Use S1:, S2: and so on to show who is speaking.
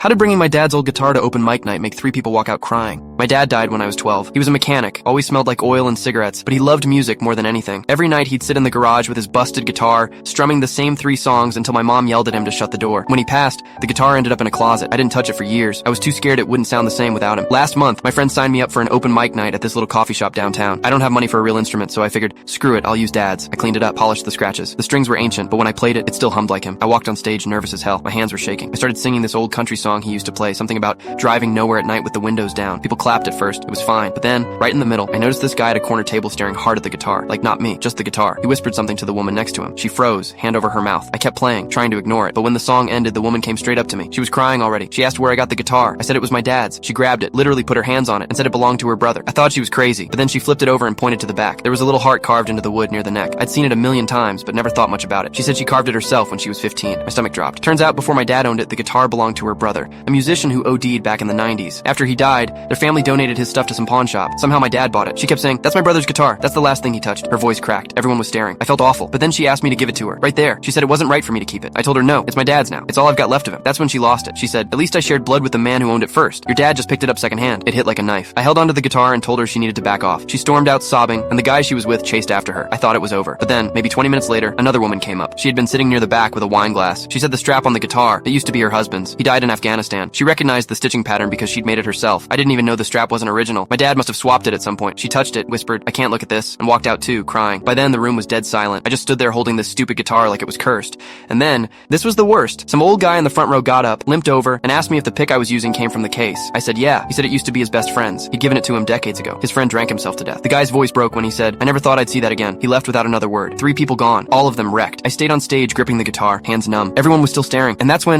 S1: How did bringing my dad's old guitar to open mic night make 3 people walk out crying? My dad died when I was 12. He was a mechanic, always smelled like oil and cigarettes, but he loved music more than anything. Every night he'd sit in the garage with his busted guitar, strumming the same 3 songs until my mom yelled at him to shut the door. When he passed, the guitar ended up in a closet. I didn't touch it for years. I was too scared it wouldn't sound the same without him. Last month, my friend signed me up for an open mic night at this little coffee shop downtown. I don't have money for a real instrument, so I figured, screw it, I'll use dad's. I cleaned it up, polished the scratches. The strings were ancient, but when I played it, it still hummed like him. I walked on stage nervous as hell. My hands were shaking. I started singing this old country song he used to play, something about driving nowhere at night with the windows down. People clapped at first. It was fine. But then, right in the middle, I noticed this guy at a corner table staring hard at the guitar. Like, not me, just the guitar. He whispered something to the woman next to him. She froze, hand over her mouth. I kept playing, trying to ignore it. But when the song ended, the woman came straight up to me. She was crying already. She asked where I got the guitar. I said it was my dad's. She grabbed it, literally put her hands on it, and said it belonged to her brother. I thought she was crazy, but then she flipped it over and pointed to the back. There was a little heart carved into the wood near the neck. I'd seen it a million times, but never thought much about it. She said she carved it herself when she was 15. My stomach dropped. Turns out, before my dad owned it, the guitar belonged to her brother, a musician who OD'd back in the 90s. After he died, their family donated his stuff to some pawn shop. Somehow my dad bought it. She kept saying, "That's my brother's guitar. That's the last thing he touched." Her voice cracked. Everyone was staring. I felt awful. But then she asked me to give it to her. Right there. She said it wasn't right for me to keep it. I told her no, it's my dad's now. It's all I've got left of him. That's when she lost it. She said, "At least I shared blood with the man who owned it first. Your dad just picked it up secondhand." It hit like a knife. I held onto the guitar and told her she needed to back off. She stormed out sobbing, and the guy she was with chased after her. I thought it was over. But then, maybe 20 minutes later, another woman came up. She had been sitting near the back with a wine glass. She said the strap on the guitar, it used to be her husband's. He died in Afghanistan. She recognized the stitching pattern because she'd made it herself. I didn't even know the strap wasn't original. My dad must have swapped it at some point. She touched it, whispered, "I can't look at this," and walked out too, crying. By then, the room was dead silent. I just stood there holding this stupid guitar like it was cursed. And then, this was the worst. Some old guy in the front row got up, limped over, and asked me if the pick I was using came from the case. I said yeah. He said it used to be his best friend's. He'd given it to him decades ago. His friend drank himself to death. The guy's voice broke when he said, "I never thought I'd see that again." He left without another word. 3 people gone. All of them wrecked. I stayed on stage gripping the guitar, hands numb. Everyone was still staring. And that's when